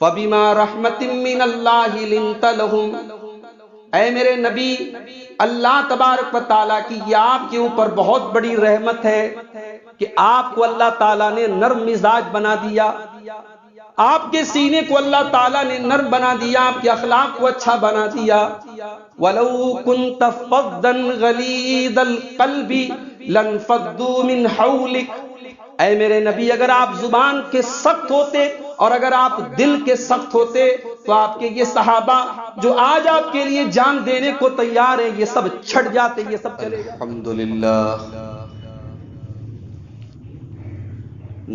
فَبِمَا رَحْمَةٍ مِّنَ اللَّهِ لِنْتَ لَهُمْ، اے میرے نبی، اللہ تبارک و تعالیٰ کی یہ آپ کے اوپر بہت بڑی رحمت ہے کہ آپ کو اللہ تعالیٰ نے نرم مزاج بنا دیا، آپ کے سینے کو اللہ تعالیٰ نے نرم بنا دیا، آپ کے اخلاق کو اچھا بنا دیا۔ وَلَوْ كُنْتَ فَظًّا غَلِيظَ الْقَلْبِ لَانفَضُّوا مِنْ حَوْلِكَ، اے میرے نبی، اگر آپ زبان کے سخت ہوتے اور اگر آپ دل کے سخت ہوتے تو آپ کے یہ صحابہ جو آج آپ کے لیے جان دینے کو تیار ہیں یہ سب چھٹ جاتے، یہ سب چلے جاتے۔ الحمدللہ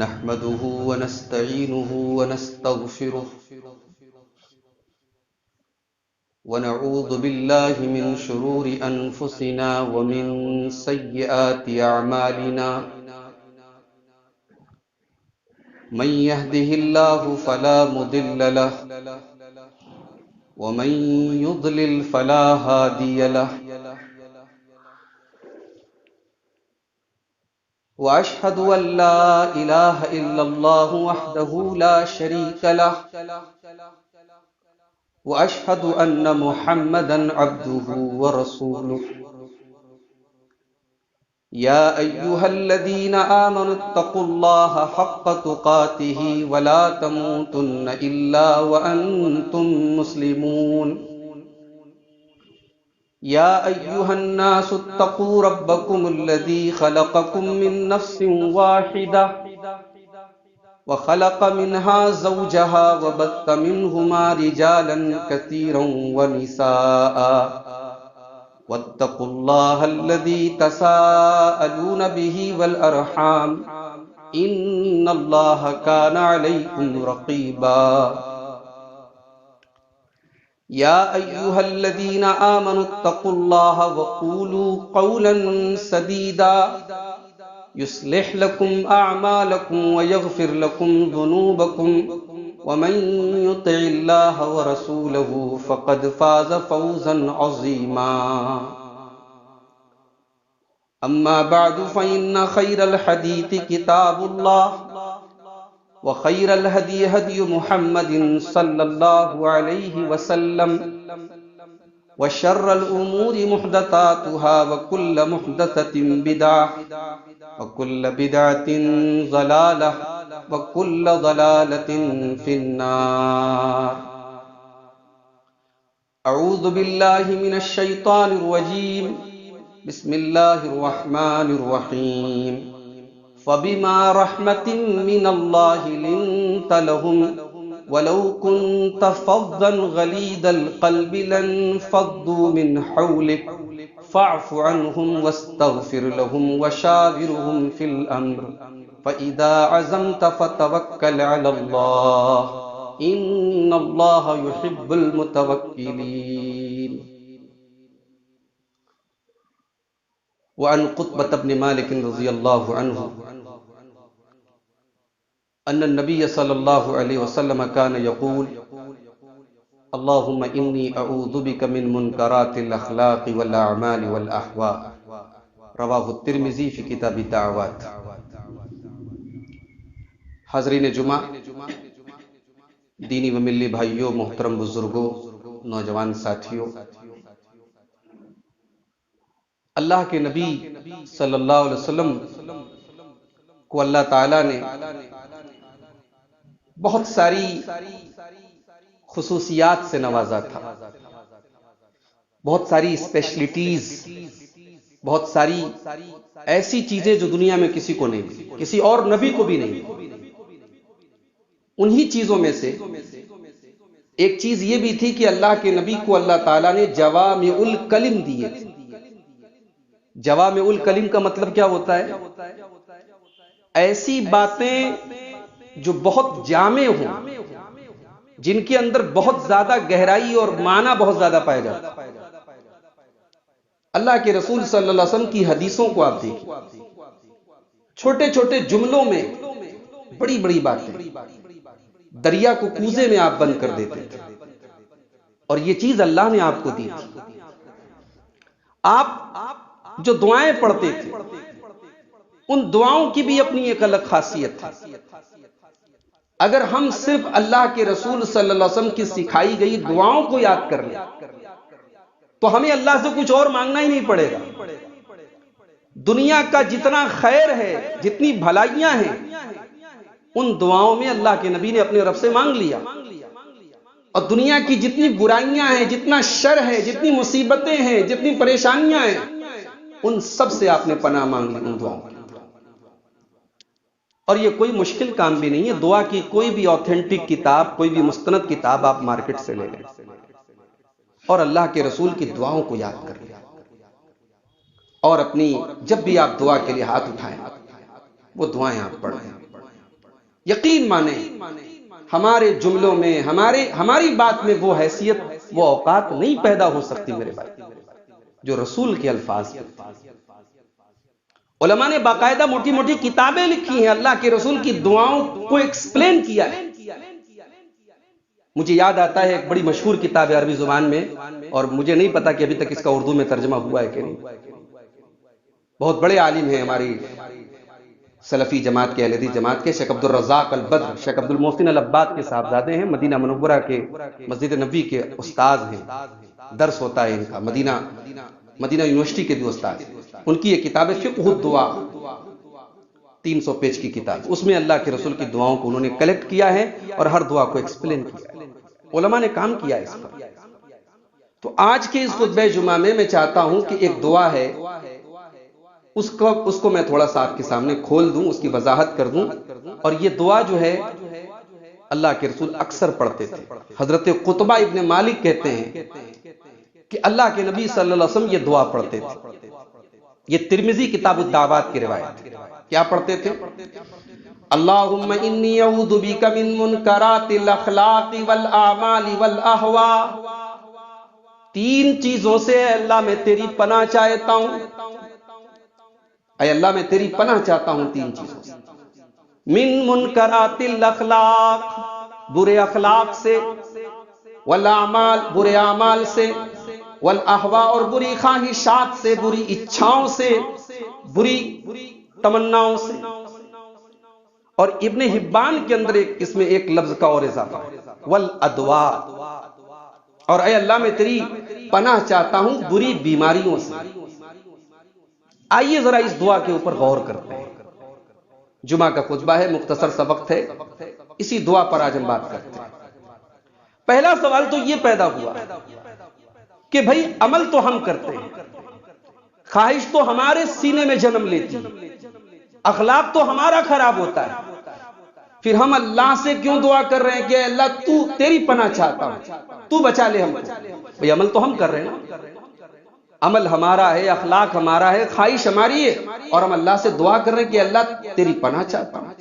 نحمده ونستعینه ونستغفره ونعوذ باللہ من شرور انفسنا ومن سیئات اعمالنا، من يهده الله فلا مضل له ومن يضلل فلا هادي له، وأشهد أن لا إله إلا الله وحده لا شريك له، وأشهد أن محمدا عبده ورسوله، يا أيها الذين آمنوا اتقوا الله حق تقاته ولا تموتن إلا وأنتم مسلمون، يا أيها الناس اتقوا ربكم الذي خلقكم من نفس واحدة وخلق منها زوجها وبث منهما رجالا كثيرا ونساء، واتقوا الله الذي تساءلون به والأرحام إن الله كان عليكم رقيبا، يا أيها الذين آمنوا اتقوا الله وقولوا قولا سديدا يصلح لكم أعمالكم ويغفر لكم ذنوبكم، ومن يطع الله ورسوله فقد فاز فوزا عظيما، أما بعد فإن خير الحديث كتاب الله، وخير الهدي هدي محمد صلى الله عليه وسلم، وشر الأمور محدثاتها وكل محدثة بدعة وكل بدعة ضلالة وكل ضلالة في النار۔ أعوذ بالله من الشيطان الرجيم، بسم الله الرحمن الرحيم، فبما رحمة من الله لنت لهم ولو كنت فظا غليظ القلب لانفضوا من حولك فاعف عنهم واستغفر لهم وشاورهم في الأمر فإذا عزمت فتوكل على الله إن الله يحب المتوكلين۔ وعن قطبة بن مالك رضي الله عنه أن النبي صلى الله عليه وسلم كان يقول اللهم إني أعوذ بك من منكرات الأخلاق والأعمال والأهواء، رواه الترمذي في كتاب الدعوات۔ حاضرین جمعہ، دینی و ملی بھائیوں، محترم بزرگوں، نوجوان ساتھیوں، اللہ کے نبی صلی اللہ علیہ وسلم کو اللہ تعالیٰ نے بہت ساری خصوصیات سے نوازا تھا، بہت ساری اسپیشلٹیز، بہت ساری ایسی چیزیں جو دنیا میں کسی کو نہیں ملی، کسی اور نبی کو بھی نہیں۔ انہی چیزوں میں سے ایک چیز یہ بھی تھی کہ اللہ کے نبی کو اللہ تعالیٰ نے جوامع الکلم دیے تھے۔ جوامع الکلم کا مطلب کیا ہوتا ہے؟ ایسی باتیں جو بہت جامع ہوں، جن کے اندر بہت زیادہ گہرائی اور معنی بہت زیادہ پایا جاتا ہے۔ اللہ کے رسول صلی اللہ علیہ وسلم کی حدیثوں کو آپ دیکھیں، چھوٹے چھوٹے جملوں میں بڑی بڑی باتیں، دریا کو کوزے میں آپ بند کر دیتے تھے، اور یہ چیز اللہ نے آپ کو دی تھی۔ آپ جو دعائیں پڑھتے تھے، ان دعاؤں کی بھی اپنی ایک الگ خاصیت تھی۔ اگر ہم صرف اللہ کے رسول صلی اللہ علیہ وسلم کی سکھائی گئی دعاؤں کو یاد کر لیں تو ہمیں اللہ سے کچھ اور مانگنا ہی نہیں پڑے گا. دنیا کا جتنا خیر ہے، جتنی بھلائیاں ہیں، ان دعاؤں میں اللہ کے نبی نے اپنے رب سے مانگ لیا. اور دنیا کی جتنی برائیاں ہیں، جتنا شر ہے، جتنی مصیبتیں ہیں، جتنی پریشانیاں ہیں، ان سب سے آپ نے پناہ مانگ لی ان دعاؤں کی. اور یہ کوئی مشکل کام بھی نہیں ہے. دعا کی کوئی بھی آتھینٹک کتاب، کوئی بھی مستند کتاب آپ مارکیٹ سے لے لیں اور اللہ کے رسول کی دعاؤں کو یاد کر لیں، اور اپنی جب بھی آپ دعا کے لیے ہاتھ اٹھائیں وہ دعائیں آپ پڑھیں. یقین مانیں ہمارے جملوں میں، ہماری بات میں وہ حیثیت، وہ اوقات نہیں پیدا ہو سکتی میرے بھائی جو رسول کے الفاظ میں. علماء نے باقاعدہ موٹی موٹی کتابیں لکھی ہیں، اللہ کے رسول کی دعاؤں کو ایکسپلین کیا ہے. مجھے یاد آتا ہے ایک بڑی مشہور کتاب ہے عربی زبان میں، اور مجھے نہیں پتا کہ ابھی تک اس کا اردو میں ترجمہ ہوا ہے کہ نہیں. بہت بڑے عالم ہیں ہماری سلفی جماعت کے، اہل حدیث جماعت کے، شیخ عبد الرزاق البدر، شیخ عبد المحسن العباد کے صاحبزادے ہیں، مدینہ منورہ کے مسجد نبوی کے استاد ہیں. درس ہوتا ہے ان کا، مدینہ یونیورسٹی کے بھی استاد. ان کی یہ کتاب ہے فقہ الدعا، 300 پیج کی کتاب. اس میں اللہ کے رسول کی دعاؤں کو انہوں نے کلیکٹ کیا ہے اور ہر دعا کو ایکسپلین کیا ہے. علماء نے کام کیا ہے اس پر. تو آج کے اس خطبہ جمعہ میں میں چاہتا ہوں کہ ایک دعا ہے، اس کو میں تھوڑا سا آپ کے سامنے کھول دوں، اس کی وضاحت کر دوں. اور یہ دعا جو ہے اللہ کے رسول اکثر پڑھتے تھے. حضرت قطبہ ابن مالک کہتے ہیں کہ اللہ کے نبی صلی اللہ علیہ وسلم یہ دعا پڑھتے تھے. یہ ترمذی کتاب الدعوات کی روایت ہے. کیا پڑھتے تھے؟ اللہم انی اعوذ بک من منکرات الاخلاق والاعمال والاہواء. 3 چیزوں سے اے اللہ میں تیری پناہ چاہتا ہوں. اے اللہ میں تیری پناہ چاہتا ہوں 3 چیزوں سے. من منکرات الاخلاق، برے اخلاق سے، والاعمال، برے اعمال سے، والاہواء، اور بری خواہشات سے، بری اچھاؤں سے، بری تمناؤں سے. اور ابن حبان کے اندر اس میں ایک لفظ کا اور اضافہ ہے، والادواء. اور اے اللہ میں تیری پناہ چاہتا ہوں بری بیماریوں سے. آئیے ذرا اس دعا کے اوپر غور کرتے ہیں. جمعہ کا خطبہ ہے، مختصر سا وقت ہے، اسی دعا پر آج ہم بات کرتے ہیں. پہلا سوال تو یہ پیدا ہوا کہ بھئی عمل تو ہم کرتے ہیں، خواہش تو ہمارے سینے میں جنم لیتی ہے، اخلاق تو ہمارا خراب ہوتا ہے، پھر ہم اللہ سے کیوں دعا کر رہے ہیں کہ اللہ تو تیری پناہ چاہتا ہوں، تو بچا لے ہم کو. بھئی عمل تو ہم کر رہے ہیں، عمل ہمارا ہے، اخلاق ہمارا ہے، خواہش ہماری ہے، اور ہم اللہ سے دعا کر رہے ہیں کہ اللہ تیری پناہ چاہتا ہوں.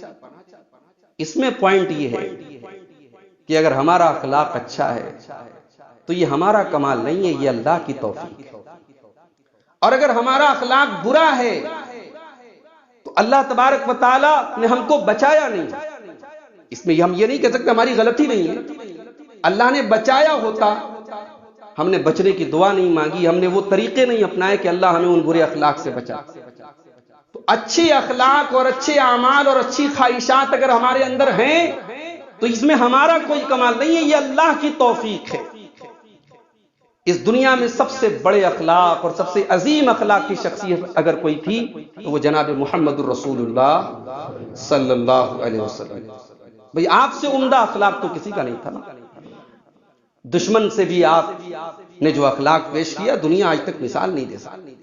اس میں پوائنٹ یہ ہے کہ اگر ہمارا اخلاق اچھا ہے تو یہ ہمارا کمال نہیں ہے، یہ اللہ کی توفیق ہے. اور اگر ہمارا اخلاق برا ہے تو اللہ تبارک و تعالی نے ہم کو بچایا نہیں. اس میں ہم یہ نہیں کہہ سکتے ہماری غلطی نہیں ہے، اللہ نے بچایا ہوتا، ہم نے بچنے کی دعا نہیں مانگی، ہم نے وہ طریقے نہیں اپنائے کہ اللہ ہمیں ان برے اخلاق سے بچا. تو اچھے اخلاق اور اچھے اعمال اور اچھی خواہشات اگر ہمارے اندر ہیں تو اس میں ہمارا کوئی کمال نہیں ہے، یہ اللہ کی توفیق ہے. اس دنیا میں سب سے بڑے اخلاق اور سب سے عظیم اخلاق کی شخصیت اگر کوئی تھی تو وہ جناب محمد الرسول اللہ صلی اللہ علیہ وسلم. بھئی آپ سے عمدہ اخلاق تو کسی کا نہیں تھا. دشمن سے بھی آپ نے جو اخلاق پیش کیا دنیا آج تک مثال نہیں دے سکتی.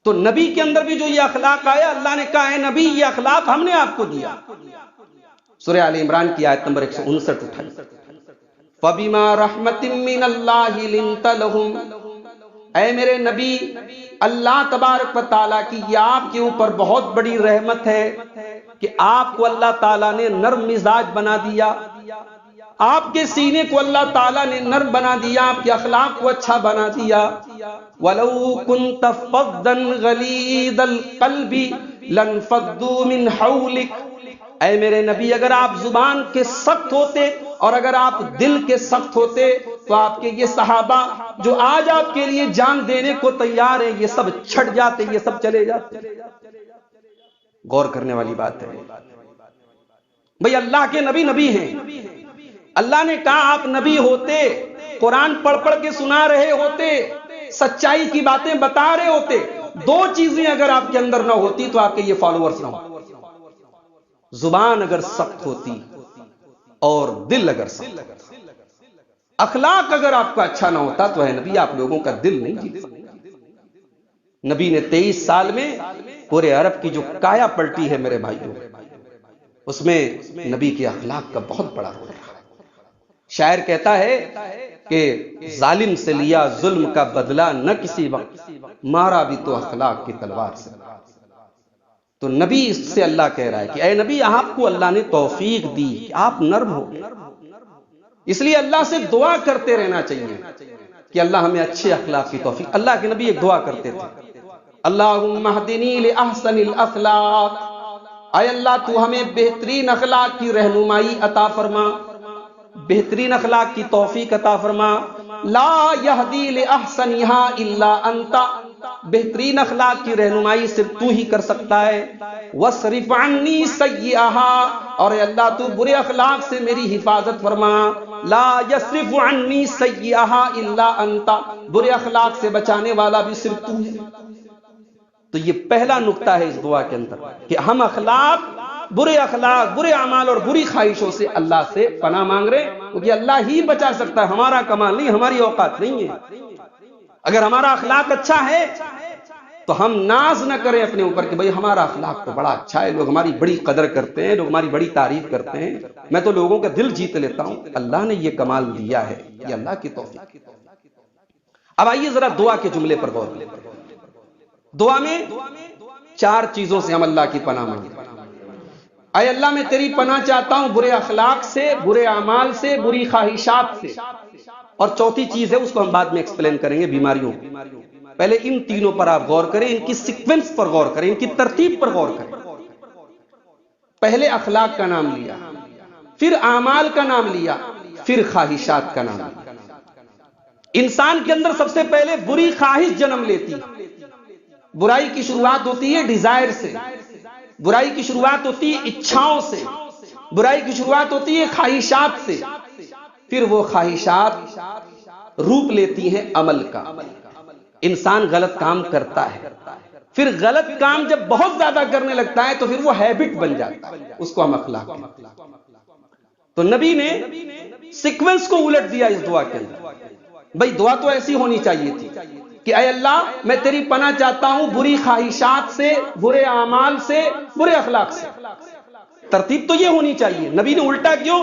تو نبی کے اندر بھی جو یہ اخلاق آیا، اللہ نے کہا ہے نبی یہ اخلاق ہم نے آپ کو دیا. سورہ آل عمران کی آیت نمبر 159 اٹھائیں. فَبِمَا رَحْمَةٍ مِّنَ اللَّهِ لِنْتَ لَهُمْ. اے میرے نبی، اللہ تبارک و تعالیٰ کی یہ آپ کے اوپر بہت بڑی رحمت ہے کہ آپ کو اللہ تعالیٰ نے نرم مزاج بنا دیا، آپ کے سینے کو اللہ تعالیٰ نے نرم بنا دیا، آپ کے اخلاق کو اچھا بنا دیا. وَلَوْ كُنْتَ فَظًّا غَلِيظَ الْقَلْبِ لَانفَضُّوا مِنْ حَوْلِكَ. اے میرے نبی اگر آپ زبان کے سخت ہوتے اور اگر آپ دل کے سخت ہوتے تو آپ کے یہ صحابہ جو آج آپ کے لیے جان دینے کو تیار ہیں یہ سب چھٹ جاتے، یہ سب چلے جاتے. غور کرنے والی بات ہے. بھئی اللہ کے نبی نبی ہیں، اللہ نے کہا آپ نبی ہوتے، قرآن پڑھ پڑھ کے سنا رہے ہوتے، سچائی کی باتیں بتا رہے ہوتے، دو چیزیں اگر آپ کے اندر نہ ہوتی تو آپ کے یہ فالوورز نہ ہوتے۔ زبان اگر سخت ہوتی اور دل اگر سخت ہوتا، اخلاق اگر آپ کا اچھا نہ ہوتا تو ہے نبی آپ لوگوں کا دل نہیں جیت سکتے۔ نبی نے 23 سال میں پورے عرب کی جو کایا پلٹی ہے میرے بھائیوں، اس میں نبی کے اخلاق کا بہت بڑا رول رہا۔ شاعر کہتا ہے کہ ظالم سے لیا ظلم کا بدلہ نہ کسی وقت، مارا بھی تو اخلاق کی تلوار سے۔ تو نبی اس سے اللہ کہہ رہا ہے کہ اے نبی آپ کو اللہ نے توفیق دی کہ آپ نرم ہو، اس لیے اللہ سے دعا کرتے رہنا چاہیے کہ اللہ ہمیں اچھے اخلاق کی توفیق۔ اللہ کے نبی ایک دعا کرتے تھے، اللہم اہدنی لأحسن الاخلاق، اے اللہ تو ہمیں بہترین اخلاق کی رہنمائی عطا فرما، بہترین اخلاق کی توفیق عطا فرما۔ لا یہدی لأحسنہا الا انت، بہترین اخلاق کی رہنمائی صرف تو ہی کر سکتا ہے۔ وَاصْرِفْ عَنِّي سَيِّئَہَا، اور اے اللہ تو برے اخلاق سے میری حفاظت فرما۔ لا یصرف عنی سیئہا الا انت، برے اخلاق سے بچانے والا بھی صرف تو ہے۔ تو یہ پہلا نقطہ ہے اس دعا کے اندر کہ ہم برے اخلاق، برے اعمال اور بری خواہشوں سے اللہ سے پناہ مانگ رہے ہیں، کیونکہ اللہ ہی بچا سکتا ہے، ہمارا کمال نہیں، ہماری اوقات نہیں ہے۔ اگر ہمارا اخلاق اچھا ہے تو ہم ناز نہ کریں اپنے اوپر کہ بھئی ہمارا اخلاق تو بڑا اچھا ہے، لوگ ہماری بڑی قدر کرتے ہیں، لوگ ہماری بڑی تعریف کرتے ہیں، میں تو لوگوں کا دل جیت لیتا ہوں۔ اللہ نے یہ کمال دیا ہے، یہ اللہ کی توفیق۔ اب آئیے ذرا دعا کے جملے پر غور کریں۔ دعا میں 4 چیزوں سے ہم اللہ کی پناہ مانگتے ہیں۔ اے اللہ میں تیری پناہ چاہتا ہوں برے اخلاق سے، برے اعمال سے، بری خواہشات سے، اور چوتھی چیز ہے اس کو ہم بعد میں ایکسپلین کریں گے، بیماریوں۔ پہلے ان تینوں پر آپ غور کریں، ان کی سیکوینس پر غور کریں، ان کی ترتیب پر غور کریں۔ پہلے اخلاق کا نام لیا، پھر اعمال کا نام لیا، پھر خواہشات کا نام لیا۔ انسان کے اندر سب سے پہلے بری خواہش جنم لیتی۔ برائی کی شروعات ہوتی ہے ڈیزائر سے، برائی کی شروعات ہوتی ہے اچھاؤں سے، برائی کی شروعات ہوتی ہے خواہشات سے، پھر وہ خواہشات روپ لیتی ہیں عمل کا۔ انسان غلط کام کرتا ہے، پھر غلط کام جب بہت زیادہ کرنے لگتا ہے تو پھر وہ ہیبٹ بن جاتا ہے، اس کو ہم اخلاق کہتے ہیں۔ تو نبی نے سیکوینس کو الٹ دیا اس دعا کے اندر۔ بھئی دعا تو ایسی ہونی چاہیے تھی کہ اے اللہ میں تیری پناہ چاہتا ہوں بری خواہشات سے، برے اعمال سے، برے اخلاق سے۔ ترتیب تو یہ ہونی چاہیے، نبی نے الٹا کیوں؟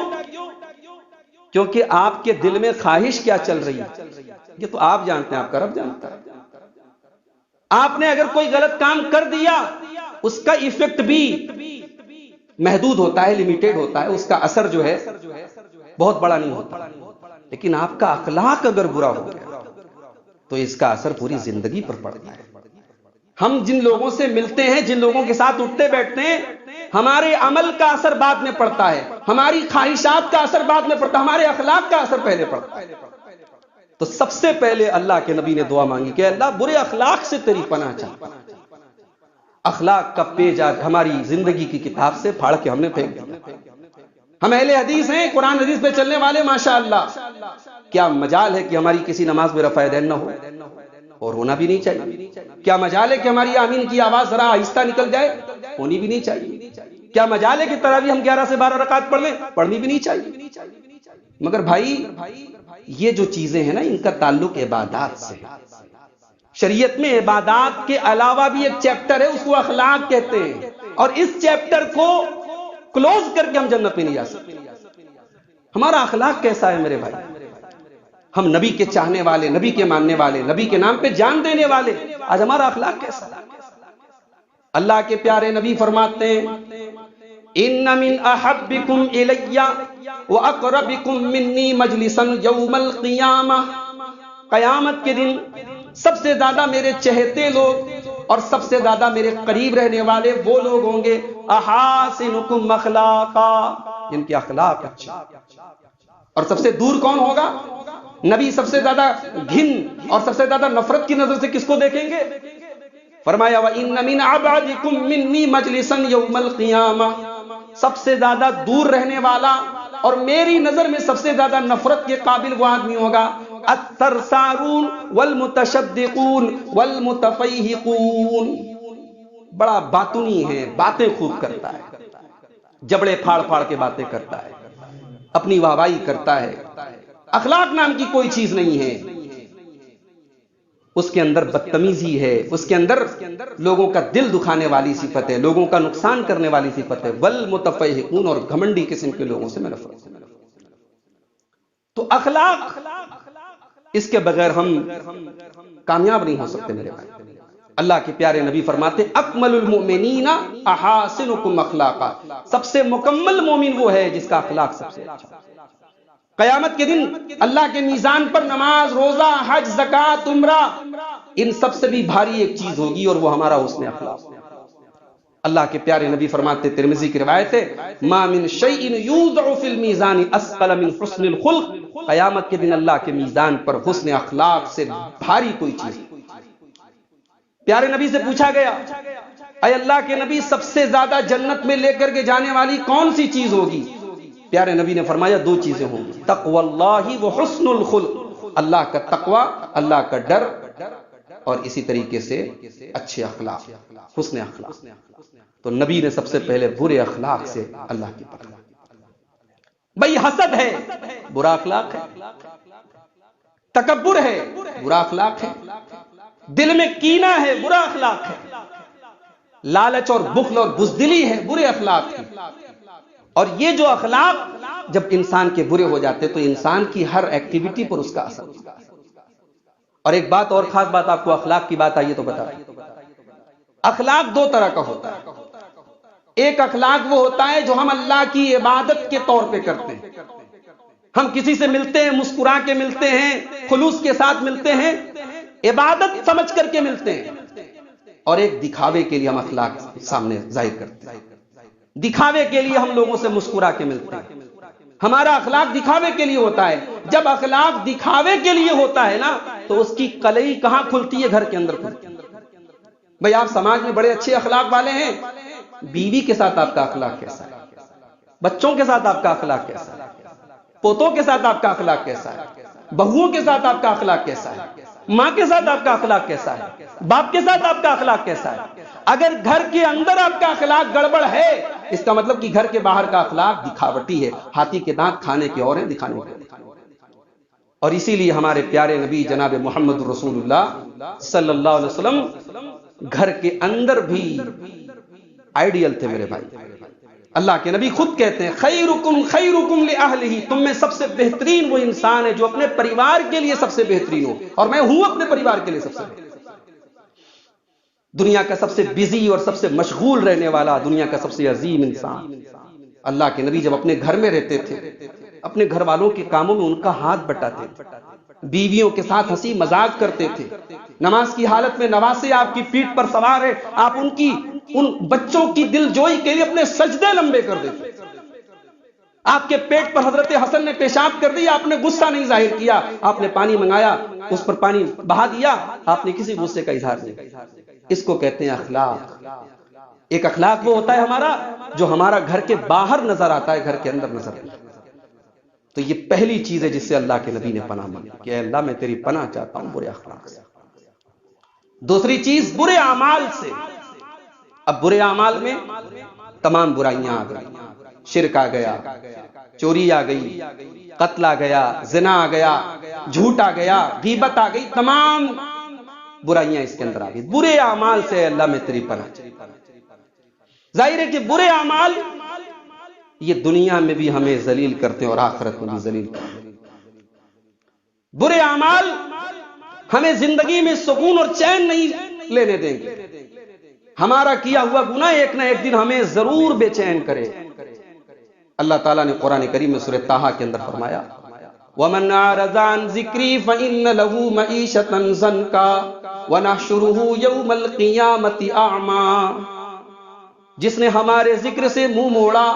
کیونکہ آپ کے دل میں خواہش کیا چل رہی ہے یہ تو آپ جانتے ہیں، آپ کا رب جانتا ہے۔ آپ نے اگر کوئی غلط کام کر دیا اس کا ایفیکٹ بھی محدود ہوتا ہے، لیمیٹڈ ہوتا ہے، اس کا اثر جو ہے بہت بڑا نہیں ہوتا، لیکن آپ کا اخلاق اگر برا ہو گیا تو اس کا اثر پوری زندگی پر پڑتا ہے۔ ہم جن لوگوں سے ملتے ہیں، جن لوگوں کے ساتھ اٹھتے بیٹھتے ہیں، ہمارے عمل کا اثر بعد میں پڑتا ہے، ہماری خواہشات کا اثر بعد میں پڑتا ہے، ہمارے اخلاق کا اثر پہلے پڑتا ہے۔ تو سب سے پہلے اللہ کے نبی نے دعا مانگی کہ اللہ برے اخلاق سے تیری پناہ چاہتا ہوں۔ اخلاق کا پیج آج ہماری زندگی کی کتاب سے پھاڑ کے ہم نے پھینک دیا۔ ہم اہل حدیث ہیں، قرآن حدیث پہ چلنے والے، ماشاءاللہ کیا مجال ہے کہ ہماری کسی نماز میں رفع دین نہ ہو، اور ہونا بھی نہیں چاہیے۔ کیا مجال ہے کہ ہماری آمین کی آواز ذرا آہستہ نکل جائے، ہونی بھی نہیں چاہیے۔ کیا مجال ہے کہ تراویح ہم 11 سے 12 رکعت پڑھ لیں، پڑھنی بھی نہیں چاہیے۔ مگر بھائی یہ جو چیزیں ہیں نا، ان کا تعلق عبادات سے۔ شریعت میں عبادات کے علاوہ بھی ایک چیپٹر ہے، اس کو اخلاق کہتے ہیں، اور اس چیپٹر کو کلوز کر کے ہم جنت میں نہیں جا سکتے۔ ہمارا اخلاق کیسا ہے میرے بھائی؟ ہم نبی کے چاہنے والے، نبی کے ماننے والے، نبی کے نام پہ جان دینے والے، آج ہمارا اخلاق کیسا ہے؟ اللہ کے پیارے نبی فرماتے ہیں ان من احبکم الی واقربکم منی مجلسا یوم القیامہ، قیامت کے دن سب سے زیادہ میرے چہتے لوگ اور سب سے زیادہ میرے قریب رہنے والے وہ لوگ ہوں گے احاسنکم اخلاقا، جن کے اخلاق اچھا۔ اور سب سے دور کون ہوگا؟ نبی سب سے زیادہ گھن اور سب سے زیادہ نفرت کی نظر سے کس کو دیکھیں گے؟ فرمایا وَإِنَّ مِنْ عَبَادِكُمْ مِنِّي مَجْلِسًا يَوْمَ الْقِيَامَةِ، سب سے زیادہ دور رہنے والا اور میری نظر میں سب سے زیادہ نفرت کے قابل وہ آدمی ہوگا الثرثارون والمتشدقون والمتفیہقون. بڑا باطنی ہے، باتیں خوب کرتا ہے، جبڑے پھاڑ پھاڑ کے باتیں کرتا ہے، اپنی واہوائی کرتا ہے. اخلاق نام کی کوئی چیز نہیں ہے. اس کے اندر بدتمیزی ہے، اس کے اندر لوگوں کا دل دکھانے والی صفت ہے، لوگوں کا نقصان کرنے والی صفت ہے. والمتفیہقون، اور گھمنڈی قسم کے لوگوں سے میں نفرت. تو اخلاق، اس کے بغیر ہم کامیاب نہیں ہو سکتے میرے بھائی. اللہ کے پیارے نبی فرماتے اکمل المؤمنین احاسنکم اخلاقا، سب سے مکمل مومن وہ ہے جس کا اخلاق سب سے اچھا. قیامت کے دن اللہ کے میزان پر نماز، روزہ، حج، زکوٰۃ، عمرہ، ان سب سے بھی بھاری ایک چیز ہوگی اور وہ ہمارا حسن اخلاق. اللہ کے پیارے نبی فرماتے، ترمذی کی روایت ہے، ما من شیء یوضع فی المیزان اثقل من حسن الخلق. قیامت کے دن اللہ کے میزان پر حسن اخلاق سے بھاری کوئی چیز. پیارے نبی سے پوچھا گیا، اے اللہ کے نبی، سب سے زیادہ جنت میں لے کر کے جانے والی کون سی چیز ہوگی؟ پیارے نبی نے فرمایا دو چیزیں ہوں گی، تقوی اللہ و حسن الخلق، اللہ کا تقوی، اللہ کا ڈر، اور اسی طریقے سے اچھے اخلاق، حسن اخلاق. تو نبی نے سب سے پہلے برے اخلاق سے اللہ کی پناہ. بھئی حسد ہے، برا اخلاق ہے. تکبر ہے، برا اخلاق ہے. دل میں کینہ ہے، برا اخلاق ہے. لالچ اور بخل اور بزدلی ہے، برے اخلاق ہے. اور یہ جو اخلاق جب انسان کے برے ہو جاتے تو انسان کی ہر ایکٹیویٹی پر اس کا اثر ہوتا ہے. اور ایک بات اور خاص بات، آپ کو اخلاق کی بات آئیے تو بتا رہا ہوں. اخلاق دو طرح کا ہوتا ہے. ایک اخلاق وہ ہوتا ہے جو ہم اللہ کی عبادت کے طور پہ کرتے ہیں. ہم کسی سے ملتے ہیں، مسکرا کے ملتے ہیں، خلوص کے ساتھ ملتے ہیں، عبادت سمجھ کر کے ملتے ہیں. اور ایک دکھاوے کے لیے ہم اخلاق سامنے ظاہر کرتے ہیں. دکھاوے کے لیے ہم لوگوں سے مسکرا کے ملتے ہیں. ہمارا اخلاق دکھاوے کے لیے ہوتا ہے. جب اخلاق دکھاوے کے لیے ہوتا ہے نا تو اس کی کلئی کہاں کھلتی ہے؟ گھر کے اندر کھلتی ہے. بھئی آپ سماج میں بڑے اچھے اخلاق والے ہیں، بیوی کے ساتھ آپ کا اخلاق کیسا ہے؟ بچوں کے ساتھ آپ کا اخلاق کیسا ہے؟ پوتوں کے ساتھ آپ کا اخلاق کیسا ہے؟ بہوؤں کے ساتھ آپ کا اخلاق کیسا ہے؟ ماں کے ساتھ آپ کا اخلاق کیسا ہے؟ باپ کے ساتھ آپ کا اخلاق کیسا ہے؟ اگر گھر کے اندر آپ کا اخلاق گڑبڑ ہے، اس کا مطلب کہ گھر کے باہر کا اخلاق دکھاوٹی ہے. ہاتھی کے دانت کھانے کے اور ہیں، دکھانے کے. اور اسی لیے ہمارے پیارے نبی جناب محمد رسول اللہ صلی اللہ علیہ وسلم گھر کے اندر بھی آئیڈیل تھے میرے بھائی. اللہ کے نبی خود کہتے ہیں خیرکم خیرکم لأہلہ، تم میں سب سے بہترین وہ انسان ہے جو اپنے پریوار کے لیے سب سے بہترین ہو، اور میں ہوں اپنے پریوار کے لیے سب سے بہترین. دنیا کا سب سے بزی اور سب سے مشغول رہنے والا، دنیا کا سب سے عظیم انسان. اللہ کے نبی جب اپنے گھر میں رہتے تھے، اپنے گھر والوں کے کاموں میں ان کا ہاتھ بٹاتے تھے، بیویوں کے ساتھ ہنسی مذاق کرتے تھے. نماز کی حالت میں نواسے آپ کی پیٹھ پر سوار ہے، آپ ان بچوں کی دل جوئی کے لیے اپنے سجدے لمبے کر دیتے. آپ کے پیٹ پر حضرت حسن نے پیشاب کر دیا، آپ نے غصہ نہیں ظاہر کیا، آپ نے پانی منگایا، اس پر پانی بہا دیا، آپ نے کسی غصے کا اظہار نہیں کیا. اس کو کہتے ہیں اخلاق. ایک اخلاق وہ ہوتا ہے ہمارا جو ہمارا گھر کے باہر نظر آتا ہے، گھر کے اندر نظر آتا ہے. تو یہ پہلی چیز ہے جس سے اللہ کے نبی نے پناہ مانگی کہ اے اللہ میں تیری پناہ چاہتا ہوں برے اخلاق سے. دوسری چیز برے اعمال سے. اب برے اعمال میں تمام برائیاں آ گئی. شرک آ گیا، چوری آ گئی، قتل آ گیا، زنا آ گیا، جھوٹ آ گیا، غیبت آ گئی، تمام برائیاں اس کے اندر آ گئی. برے اعمال سے اللہ میں تیری پناہ. ظاہر ہے کہ برے اعمال یہ دنیا میں بھی ہمیں ذلیل کرتے ہیں اور آخرت میں بھی ذلیل کرتے ہیں. برے اعمال ہمیں زندگی میں سکون اور چین نہیں لینے دیں گے. ہمارا کیا ہوا گناہ ایک نہ ایک دن ہمیں ضرور بے چین کرے. اللہ تعالیٰ نے قرآن کریم میں سورہ طٰہٰ کے اندر فرمایا وَمَنْ أَعْرَضَ عَنْ ذِكْرِي فَإِنَّ لَهُ مَعِيشَةً ضَنْكًا وَنَحْشُرُهُ يَوْمَ الْقِيَامَةِ أَعْمَىٰ. جس نے ہمارے ذکر سے منہ موڑا،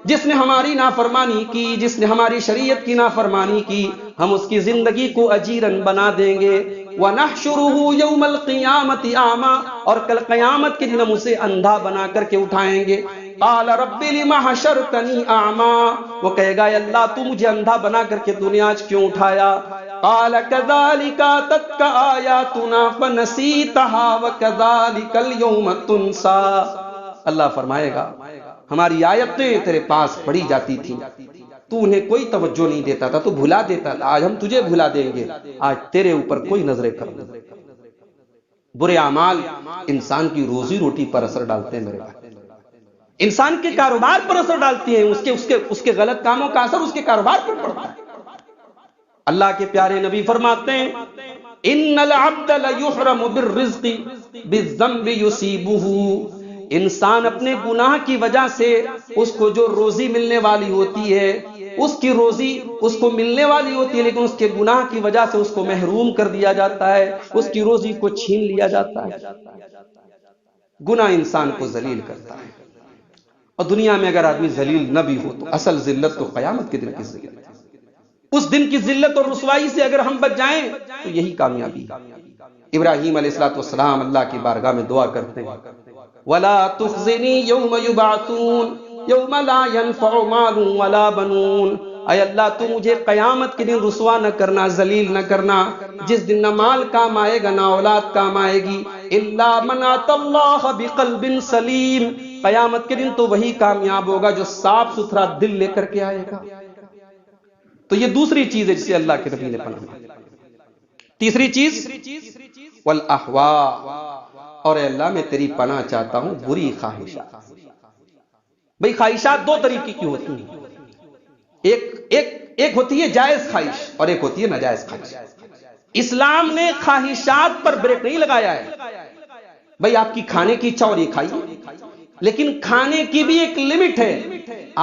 جس نے ہماری نافرمانی کی، جس نے ہماری شریعت کی نافرمانی کی، ہم اس کی زندگی کو اجیرن بنا دیں گے. وَنَحْشُرُهُ يَوْمَ الْقِيَامَةِ أَعْمَىٰ، اور کل قیامت کے دن ہم اسے اندھا بنا کر کے اٹھائیں گے. قال رب لم حشرتنی اعما، وہ کہے گا اللہ تو مجھے اندھا بنا کر کے دنیا آج کیوں اٹھایا؟ قال كذلك اتتك آیاتنا فنسیتها وكذلك اليوم تنسى، اللہ فرمائے گا ہماری آیتیں تیرے پاس پڑھی جاتی تھیں، تو انہیں کوئی توجہ نہیں دیتا تھا، تو بھلا دیتا تھا، آج ہم تجھے بھلا دیں گے، آج تیرے اوپر کوئی نظر کرم نہیں۔ برے اعمال انسان کی روزی روٹی پر اثر ڈالتے ہیں میرے بھائی، انسان کے کاروبار پر اثر ڈالتی ہیں، اس کے غلط کاموں کا اثر اس کے کاروبار پر پڑتا ہے۔ اللہ کے پیارے نبی فرماتے ہیں ان العبد لیحرم بالرزق بالذنب یصیبہ، انسان اپنے گناہ کی وجہ سے اس کو جو روزی ملنے والی ہوتی ہے، اس کی روزی اس کو ملنے والی ہوتی ہے، لیکن اس کے گناہ کی وجہ سے اس کو محروم کر دیا جاتا ہے، اس کی روزی کو چھین لیا جاتا ہے۔ گناہ انسان کو ذلیل کرتا ہے، اور دنیا میں اگر آدمی ذلیل نہ بھی ہو تو اصل ذلت تو قیامت کے دن کی ذلت ہے۔ اس دن کی ذلت اور رسوائی سے اگر ہم بچ جائیں تو یہی کامیابی ہے۔ ابراہیم علیہ السلام اللہ کی بارگاہ میں دعا کرتے ہیں وَلَا تُخْزِنِي يَوْمَ يُبْعَثُونَ يَوْمَ لَا يَنْفَعُ مَالٌ وَلَا بَنُونَ، اے اللہ تو مجھے قیامت کے دن رسوا نہ کرنا، ذلیل نہ کرنا، جس دن نہ مال کام آئے گا نہ اولاد کام آئے گی، إِلَّا مَنْ أَتَى اللَّهَ بِقَلْبٍ سَلِيمٍ، قیامت کے دن تو وہی کامیاب ہوگا جو صاف ستھرا دل لے کر کے آئے گا۔ تو یہ دوسری چیز ہے جسے اللہ کے نبی نے پناہ دی۔ تیسری چیز والاحوا، اور اے اللہ میں تیری پناہ چاہتا ہوں بری خواہشات۔ بھئی خواہشات دو طریقے کی ہوتی ہیں، ایک ہوتی ہے جائز خواہش اور ایک ہوتی ہے ناجائز خواہش۔ اسلام نے خواہشات پر بریک نہیں لگایا ہے۔ بھئی آپ کی کھانے کی اچھا اور یہ کھائیے، لیکن کھانے کی بھی ایک لمٹ ہے،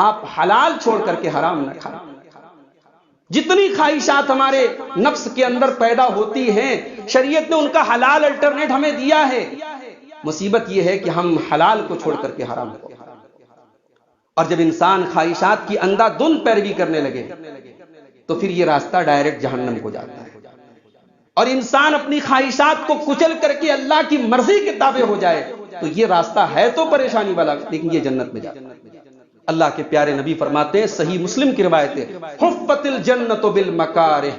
آپ حلال چھوڑ کر کے حرام نہ کھائیں۔ جتنی خواہشات ہمارے نفس کے اندر پیدا ہوتی ہیں شریعت نے ان کا حلال الٹرنیٹ ہمیں دیا ہے، مصیبت یہ ہے کہ ہم حلال کو چھوڑ کر کے حرام کو، اور جب انسان خواہشات کی اندھا دھند پیروی کرنے لگے تو پھر یہ راستہ ڈائریکٹ جہنم کو جاتا ہے، اور انسان اپنی خواہشات کو کچل کر کے اللہ کی مرضی کے تابع ہو جائے تو یہ راستہ ہے تو پریشانی والا، لیکن یہ جنت میں جاتا ہے۔ اللہ کے پیارے نبی فرماتے ہیں، صحیح مسلم کی روایت ہے، حفت الجنت بالمکارہ،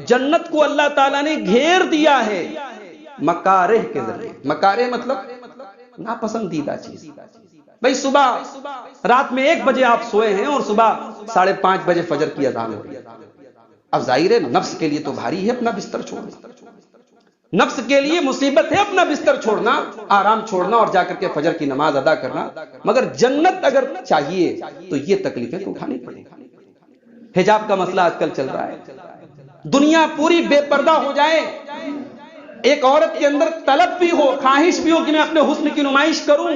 جنت کو اللہ تعالیٰ نے گھیر دیا ہے مکارہ کے ذریعے۔ مکارہ مطلب ناپسندیدہ چیز۔ بھئی صبح رات میں 1 بجے آپ سوئے ہیں اور صبح 5:30 بجے فجر کی اذان ہو رہی ہے، اب ظاہر ہے نفس کے لیے تو بھاری ہے اپنا بستر چھوڑنا، نفس کے لیے مصیبت ہے اپنا بستر چھوڑنا، آرام چھوڑنا اور جا کر کے فجر کی نماز ادا کرنا، مگر جنت اگر چاہیے تو یہ تکلیفیں تو اٹھانی پڑیں گی۔ حجاب کا مسئلہ آج کل چل رہا ہے، دنیا پوری بے پردہ ہو جائے، ایک عورت کے اندر طلب بھی ہو، خواہش بھی ہو کہ میں اپنے حسن کی نمائش کروں،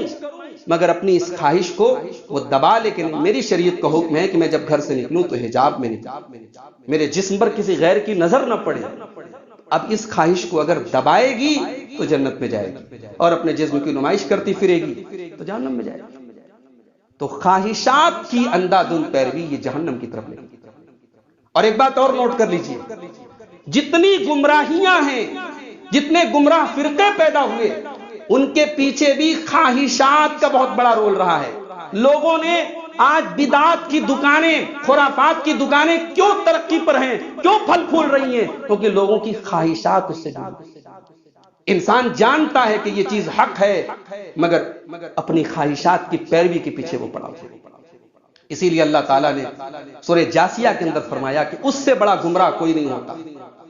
مگر اپنی اس خواہش کو وہ دبا لے کہ میری شریعت کا حکم ہے کہ میں جب گھر سے نکلوں تو حجاب میں نکلوں، میرے جسم پر کسی غیر کی نظر نہ پڑے۔ اب اس خواہش کو اگر دبائے گی تو جنت میں جائے گی، اور اپنے جسم کی نمائش کرتی پھرے گی تو جہنم میں جائے گی۔ تو خواہشات کی اندھا دھند پیروی یہ جہنم کی طرف لے گی۔ اور ایک بات اور نوٹ کر لیجئے، جتنی گمراہیاں ہیں، جتنے گمراہ فرقے پیدا ہوئے، ان کے پیچھے بھی خواہشات کا بہت بڑا رول رہا ہے۔ لوگوں نے آج بدعات کی دکانیں، خرافات کی دکانیں کیوں ترقی پر ہیں، کیوں پھل پھول رہی ہیں؟ کیونکہ لوگوں کی خواہشات اس سے جڑی۔ انسان جانتا ہے کہ یہ چیز حق ہے، مگر اپنی خواہشات کی پیروی کے پیچھے وہ پڑا ہوا ہے۔ اسی لیے اللہ تعالیٰ نے سورہ جاسیہ کے اندر فرمایا کہ اس سے بڑا گمراہ کوئی نہیں ہوتا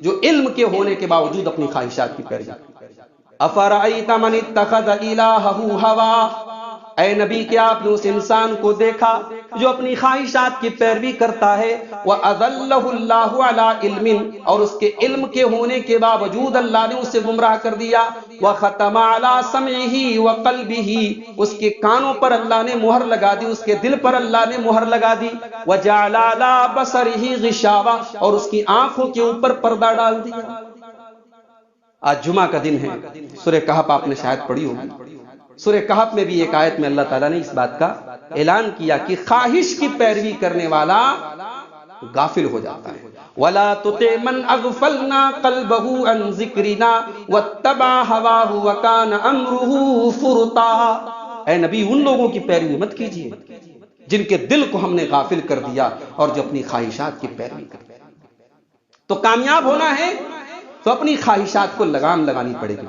جو علم کے ہونے کے باوجود اپنی خواہشات کی پیروی۔ افرأیت من اتخذ الہہ ہوا، اے نبی کیا آپ نے اس انسان کو دیکھا جو اپنی خواہشات کی پیروی کرتا ہے، وَأَضَلَّهُ اللَّهُ عَلَىٰ عِلْمٍ، اور اس کے علم کے ہونے کے باوجود اللہ نے اسے گمراہ کر دیا، وَخَتَمَ عَلَىٰ سَمْعِهِ وَقَلْبِهِ، اس کے کانوں پر اللہ نے مہر لگا دی، اس کے دل پر اللہ نے مہر لگا دی، وَجَعَلَ عَلَىٰ بَصَرِهِ غِشَاوَةً، اور اس کی آنکھوں کے اوپر پردہ ڈال دیا۔ آج جمعہ کا دن ہے، سورہ کہف آپ نے شاید پڑھی ہوگی۔ سورہ کہف میں بھی ایک آیت میں اللہ تعالیٰ نے اس بات کا اعلان کیا کہ خواہش کی پیروی کرنے والا غافل ہو جاتا ہے۔ وَلَا تُطِعْ مَنْ أَغْفَلْنَا قَلْبَهُ عَنْ ذِكْرِنَا وَاتَّبَعَ هَوَاهُ وَكَانَ أَمْرُهُ فُرُطًا، اے نبی ان لوگوں کی پیروی مت کیجیے جن کے دل کو ہم نے غافل کر دیا اور جو اپنی خواہشات کی پیروی کرتے ہیں۔ تو کامیاب ہونا ہے تو اپنی خواہشات کو لگام لگانی پڑے گی،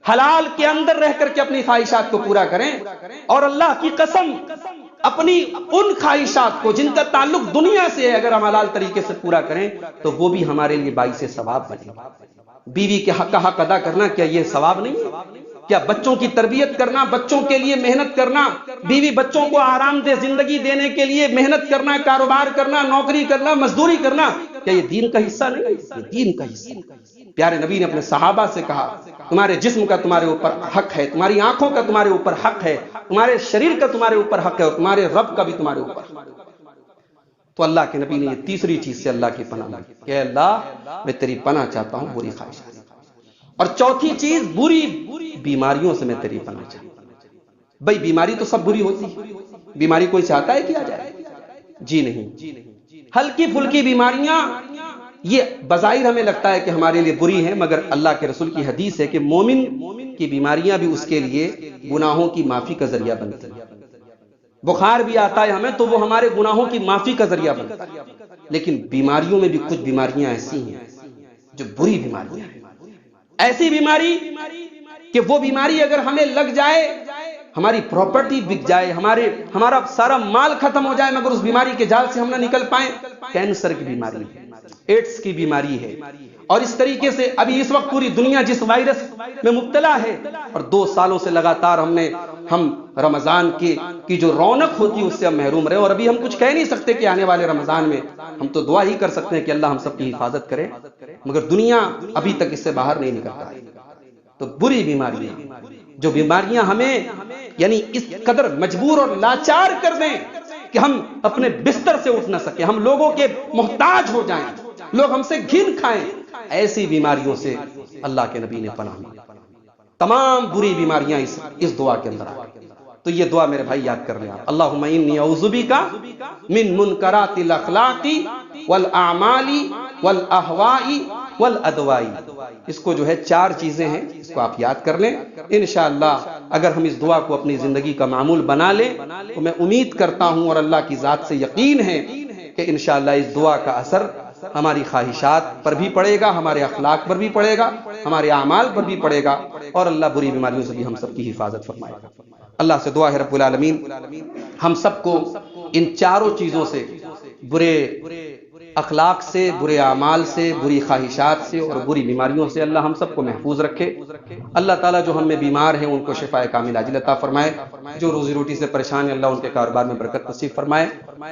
حلال کے اندر رہ کر کے اپنی خواہشات کو پورا کریں، اور اللہ کی قسم اپنی ان خواہشات کو جن کا تعلق دنیا سے ہے اگر ہم حلال طریقے سے پورا کریں تو وہ بھی ہمارے لیے باعث ثواب بنے گا۔ بیوی کے حق کا حق ادا کرنا کیا یہ ثواب نہیں ہے؟ کیا بچوں کی تربیت کرنا، بچوں کے لیے محنت کرنا، بیوی بچوں کو آرام دہ زندگی دینے کے لیے محنت کرنا، کاروبار کرنا، نوکری کرنا، مزدوری کرنا، کیا یہ دین کا حصہ نہیں ہے؟ یہ دین کا حصہ ہے۔ پیارے نبی نے اپنے صحابہ سے کہا تمہارے جسم کا تمہارے اوپر حق ہے، تمہاری آنکھوں کا تمہارے اوپر حق ہے، تمہارے شریر کا تمہارے اوپر حق ہے، اور تمہارے رب کا بھی تمہارے اوپر حق ہے۔ تو اللہ کے نبی نے یہ تیسری چیز سے اللہ کی پناہ مانگی کہ اللہ میں تیری پناہ چاہتا ہوں بری خواہشات، اور چوتھی چیز بری بیماریوں سے میں تیری پناہ چاہتا ہوں۔ بھئی بیماری تو سب بری ہوتی ہے، بیماری کوئی چاہتا ہے کہ آ جائے؟ جی نہیں۔ ہلکی پھلکی بیماریاں یہ بظاہر ہمیں لگتا ہے کہ ہمارے لیے بری ہیں، مگر اللہ کے رسول کی حدیث ہے کہ مومن کی بیماریاں بھی اس کے لیے گناہوں کی معافی کا ذریعہ بنتی ہیں۔ بخار بھی آتا ہے ہمیں تو وہ ہمارے گناہوں کی معافی کا ذریعہ بنتا ہے، لیکن بیماریوں میں بھی کچھ بیماریاں ایسی ہیں جو بری بیماریاں ہیں۔ ایسی بیماری کہ وہ بیماری اگر ہمیں لگ جائے ہماری پراپرٹی بک جائے، ہمارا سارا مال ختم ہو جائے مگر اس بیماری کے جال سے ہم نہ نکل پائیں۔ کینسر کی بیماری ہے، ایڈز کی بیماری ہے، اور اس طریقے سے ابھی اس وقت پوری دنیا جس وائرس میں مبتلا ہے، اور 2 سالوں سے لگاتار ہم رمضان کی جو رونق ہوتی ہے اس سے ہم محروم رہے، اور ابھی ہم کچھ کہہ نہیں سکتے کہ آنے والے رمضان میں ہم تو دعا ہی کر سکتے ہیں کہ اللہ ہم سب کی حفاظت کرے، مگر دنیا ابھی تک اس سے باہر نہیں نکل پائی۔ تو بری بیماریاں، جو بیماریاں ہمیں یعنی اس قدر مجبور اور لاچار کر دیں کہ ہم اپنے بستر سے اٹھ نہ سکیں، ہم لوگوں کے محتاج ہو جائیں، لوگ ہم سے گھن کھائیں، ایسی بیماریوں سے اللہ کے نبی نے پناہ مانگی۔ تمام بری بیماریاں اس دعا کے اندر آ گئی۔ تو یہ دعا میرے بھائی یاد کر لیں آپ، اللہم انی اعوذ بک من منکرات الاخلاق والاعمال والاہواء والادواء۔ اس کو جو ہے 4 چیزیں ہیں، اس کو آپ یاد کر لیں۔ انشاءاللہ اگر ہم اس دعا کو اپنی زندگی کا معمول بنا لیں تو میں امید کرتا ہوں اور اللہ کی ذات سے یقین ہے کہ انشاءاللہ اس دعا کا اثر ہماری خواہشات پر بھی پڑے گا، ہمارے اخلاق پر بھی پڑے گا، ہمارے اعمال پر بھی پڑے گا، اور اللہ بری بیماریوں سے بھی ہم سب کی حفاظت فرمائے گا۔ اللہ سے دعا ہے رب العالمین ہم سب کو ان 4 چیزوں سے، برے اخلاق سے، برے اعمال سے، بری خواہشات سے اور بری بیماریوں سے اللہ ہم سب کو محفوظ رکھے۔ اللہ تعالیٰ جو ہم میں بیمار ہیں ان کو شفاء کامل عاجل عطا فرمائے، جو روزی روٹی سے پریشان ہیں اللہ ان کے کاروبار میں برکت نصیب فرمائے،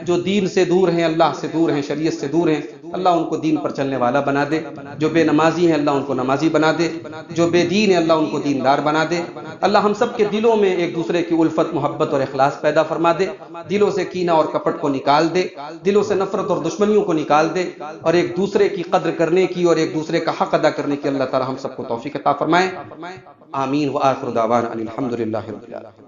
جو دین سے دور ہیں، اللہ سے دور ہیں، شریعت سے دور ہیں، اللہ ان کو دین پر چلنے والا بنا دے، جو بے نمازی ہیں اللہ ان کو نمازی بنا دے، جو بے دین ہیں اللہ ان کو دیندار بنا دے۔ اللہ ہم سب کے دلوں میں ایک دوسرے کی الفت، محبت اور اخلاص پیدا فرما دے، دلوں سے کینہ اور کپٹ کو نکال دے، دلوں سے نفرت اور دشمنیوں کو نکال دے، اور ایک دوسرے کی قدر کرنے کی اور ایک دوسرے کا حق ادا کرنے کی اللہ تعالی ہم سب کو توفیق عطا فرمائے۔ آمین وآخر دعوانا ان الحمد للہ رب العالمین۔